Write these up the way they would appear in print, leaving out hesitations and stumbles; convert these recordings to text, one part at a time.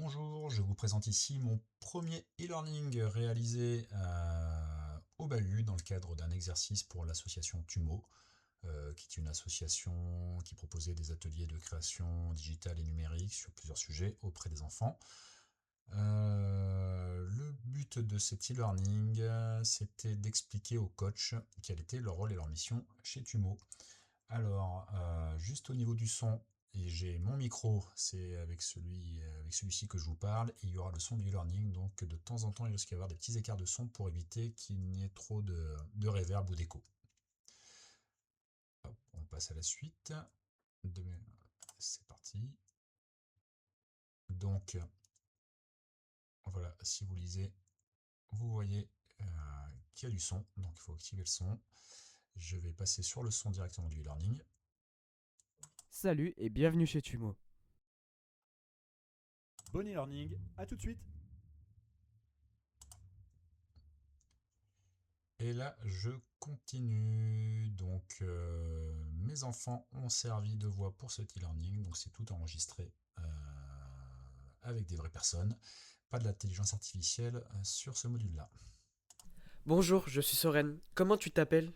Bonjour, je vous présente ici mon premier e-learning réalisé au Bahut dans le cadre d'un exercice pour l'association TUMO, qui est une association qui proposait des ateliers de création digitale et numérique sur plusieurs sujets auprès des enfants. Le but de cet e-learning, c'était d'expliquer aux coachs quel était leur rôle et leur mission chez TUMO. Alors, juste au niveau du son, et j'ai mon micro, c'est avec celui-ci que je vous parle, et il y aura le son du e-learning, donc de temps en temps il risque d'y avoir des petits écarts de son pour éviter qu'il n'y ait trop de reverb ou d'écho. Hop, on passe à la suite. C'est parti. Donc, voilà, si vous lisez, vous voyez qu'il y a du son, donc il faut activer le son. Je vais passer sur le son directement du e-learning. Salut et bienvenue chez Tumo. Bon e-learning, à tout de suite. Et là, je continue. Donc, mes enfants ont servi de voix pour ce e-learning. Donc, c'est tout enregistré avec des vraies personnes. Pas de l'intelligence artificielle sur ce module-là. Bonjour, je suis Soren. Comment tu t'appelles?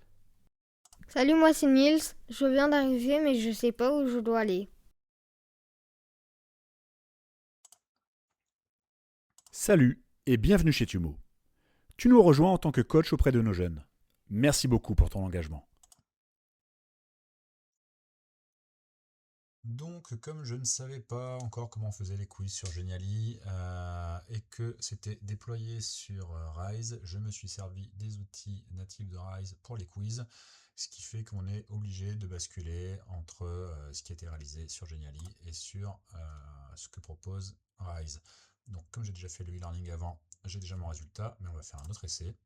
Salut, moi c'est Nils. Je viens d'arriver mais je sais pas où je dois aller. Salut et bienvenue chez Tumo. Tu nous rejoins en tant que coach auprès de nos jeunes. Merci beaucoup pour ton engagement. Donc, comme je ne savais pas encore comment on faisait les quiz sur Geniali et que c'était déployé sur Rise, je me suis servi des outils natifs de Rise pour les quiz, ce qui fait qu'on est obligé de basculer entre ce qui a été réalisé sur Geniali et sur ce que propose Rise. Donc, comme j'ai déjà fait le e-learning avant, j'ai déjà mon résultat, mais on va faire un autre essai.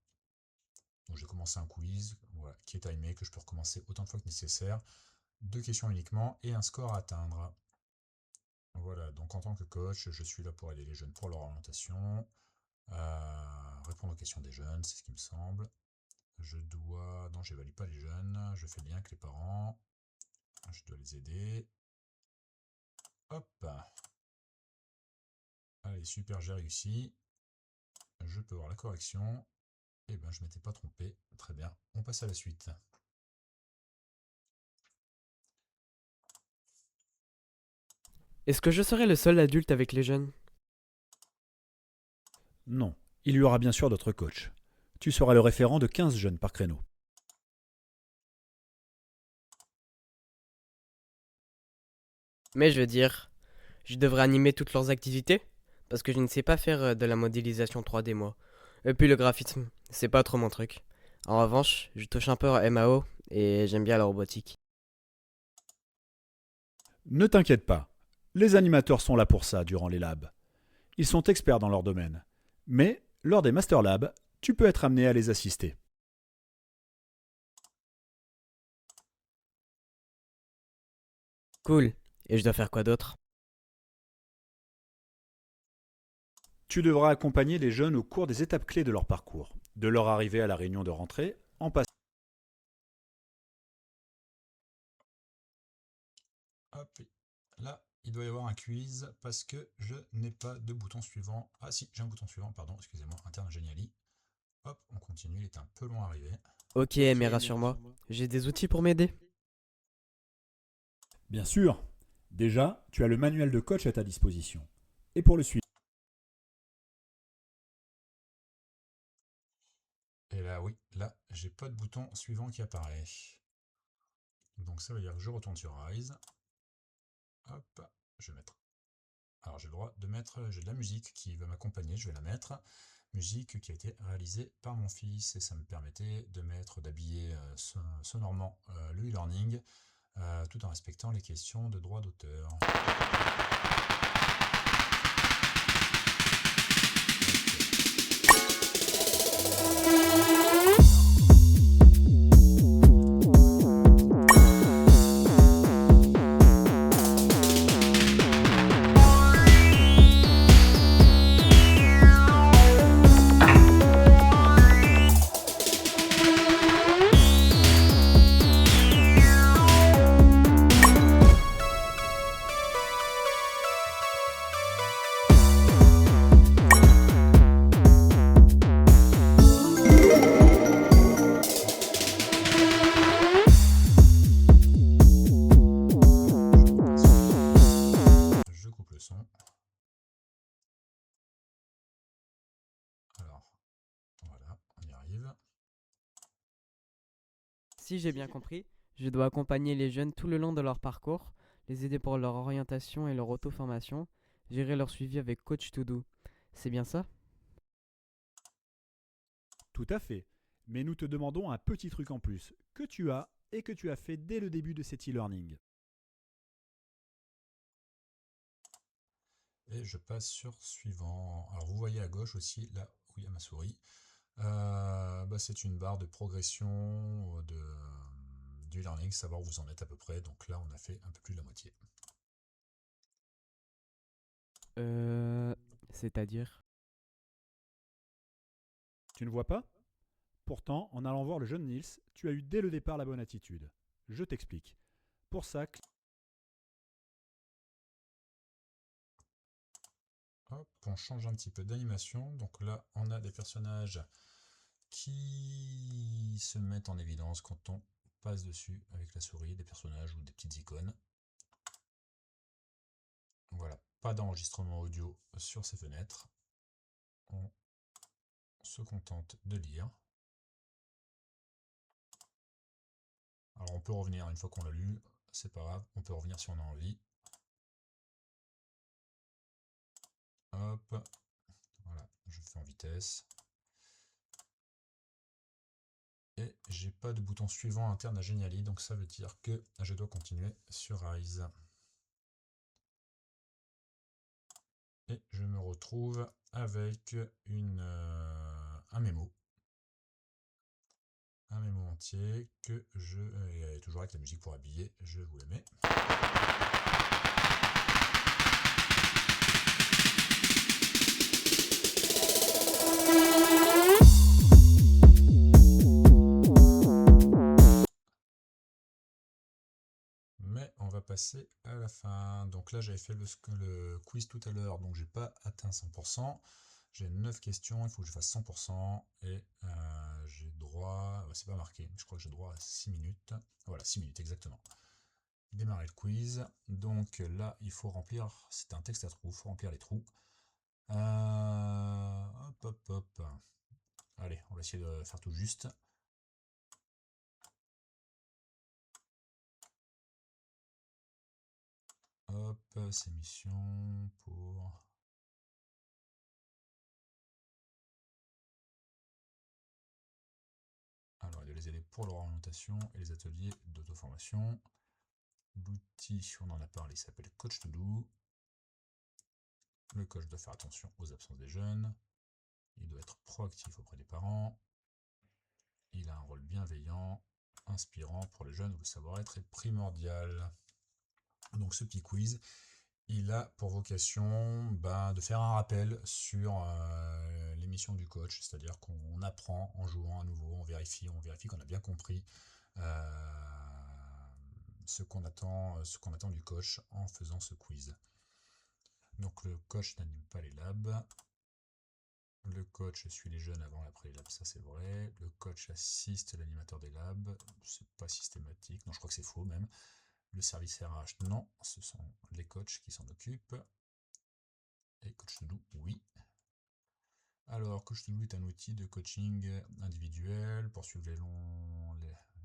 Donc, j'ai commencé un quiz voilà, qui est timé, que je peux recommencer autant de fois que nécessaire. 2 questions uniquement et un score à atteindre. Voilà, donc en tant que coach, je suis là pour aider les jeunes pour leur orientation, répondre aux questions des jeunes, c'est ce qui me semble. Non, j'évalue pas les jeunes, je fais le lien avec les parents, je dois les aider. Hop. Allez, super, j'ai réussi. Je peux voir la correction. Eh ben, je m'étais pas trompé. Très bien, on passe à la suite. Est-ce que je serai le seul adulte avec les jeunes? Non, il y aura bien sûr d'autres coachs. Tu seras le référent de 15 jeunes par créneau. Mais je veux dire, je devrais animer toutes leurs activités? Parce que je ne sais pas faire de la modélisation 3D moi. Et puis le graphisme, c'est pas trop mon truc. En revanche, je touche un peu à MAO et j'aime bien la robotique. Ne t'inquiète pas, les animateurs sont là pour ça durant les labs. Ils sont experts dans leur domaine. Mais, lors des Master Labs, tu peux être amené à les assister. Cool. Et je dois faire quoi d'autre? Tu devras accompagner les jeunes au cours des étapes clés de leur parcours, de leur arrivée à la réunion de rentrée, en passant. Hop, là, il doit y avoir un quiz parce que je n'ai pas de bouton suivant. Ah si, j'ai un bouton suivant, pardon, excusez-moi, interne Geniali. Hop, on continue, il est un peu long à arriver. Ok, mais rassure-moi, j'ai des outils pour m'aider. Bien sûr. Déjà, tu as le manuel de coach à ta disposition. Et pour le suivre. Et là, oui, là, j'ai pas de bouton suivant qui apparaît. Donc ça veut dire que je retourne sur Rise. Hop, je vais mettre. Alors j'ai le droit de mettre, j'ai de la musique qui va m'accompagner, je vais la mettre. Musique qui a été réalisée par mon fils et ça me permettait d'habiller sonorement le e-learning tout en respectant les questions de droit d'auteur. son. Alors, voilà, on y arrive. Si j'ai bien compris, je dois accompagner les jeunes tout le long de leur parcours, les aider pour leur orientation et leur auto-formation, gérer leur suivi avec Coach To Do. C'est bien ça? Tout à fait. Mais nous te demandons un petit truc en plus, que tu as et que tu as fait dès le début de cet e-learning. Et je passe sur suivant. Alors vous voyez à gauche aussi, là où il y a ma souris, c'est une barre de progression du learning, savoir où vous en êtes à peu près. Donc là, on a fait un peu plus de la moitié. C'est-à-dire? Tu ne vois pas? Pourtant, en allant voir le jeune Niels, tu as eu dès le départ la bonne attitude. Je t'explique. Pour ça, Hop, on change un petit peu d'animation. Donc là, on a des personnages qui se mettent en évidence quand on passe dessus avec la souris, des personnages ou des petites icônes. Voilà, pas d'enregistrement audio sur ces fenêtres. On se contente de lire. Alors on peut revenir une fois qu'on l'a lu, c'est pas grave, on peut revenir si on a envie. Hop, voilà, je fais en vitesse. Et j'ai pas de bouton suivant interne à Geniali, donc ça veut dire que je dois continuer sur Rise. Et je me retrouve avec un mémo. Un mémo entier que et toujours avec la musique pour habiller, je vous la mets. Mais on va passer à la fin. Donc là, j'avais fait le quiz tout à l'heure, donc j'ai pas atteint 100%. J'ai 9 questions, il faut que je fasse 100%. Et j'ai droit, c'est pas marqué, mais je crois que j'ai droit à 6 minutes. Voilà, 6 minutes exactement. Démarrer le quiz. Donc là, il faut remplir, c'est un texte à trous, il faut remplir les trous. Hop, hop, hop. Allez, on va essayer de faire tout juste. Hop, c'est mission pour... Alors, il doit les aider pour leur orientation et les ateliers d'auto-formation. L'outil, on en a parlé, s'appelle Coach To Do. Le coach doit faire attention aux absences des jeunes. Il doit être proactif auprès des parents. Il a un rôle bienveillant, inspirant pour les jeunes où le savoir-être est primordial. Donc ce petit quiz, il a pour vocation de faire un rappel sur les missions du coach, c'est-à-dire qu'on apprend en jouant à nouveau, on vérifie qu'on a bien compris ce qu'on attend du coach en faisant ce quiz. Donc le coach n'anime pas les labs. Le coach suit les jeunes avant et après les labs, ça c'est vrai. Le coach assiste l'animateur des labs, c'est pas systématique, non je crois que c'est faux même. Le service RH, non, ce sont les coachs qui s'en occupent. Et Coach To Do, oui. Alors, Coach To Do est un outil de coaching individuel pour suivre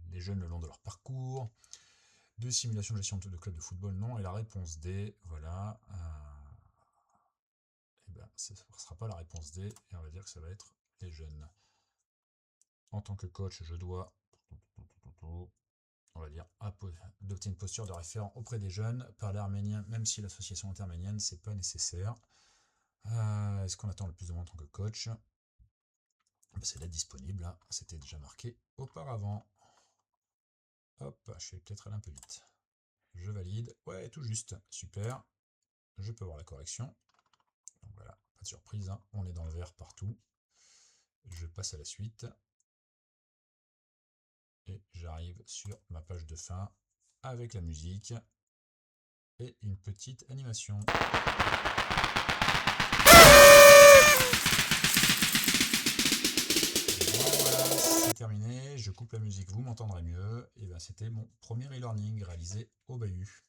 les jeunes le long de leur parcours. De simulation de gestion de club de football, non. Et la réponse D, voilà. Ce ne sera pas la réponse D, et on va dire que ça va être les jeunes. En tant que coach, je dois, on va dire, adopter une posture de référent auprès des jeunes, parler arménien, même si l'association interménienne, c'est pas nécessaire. Est-ce qu'on attend le plus de monde en tant que coach? C'est là disponible, hein. C'était déjà marqué auparavant. Hop, je suis peut-être allé un peu vite. Je valide, ouais, tout juste, super. Je peux voir la correction. Donc voilà, pas de surprise, hein. On est dans le vert partout. Je passe à la suite. Et j'arrive sur ma page de fin avec la musique et une petite animation. Voilà, c'est terminé. Je coupe la musique, vous m'entendrez mieux. Et bien c'était mon premier e-learning réalisé au Bahut.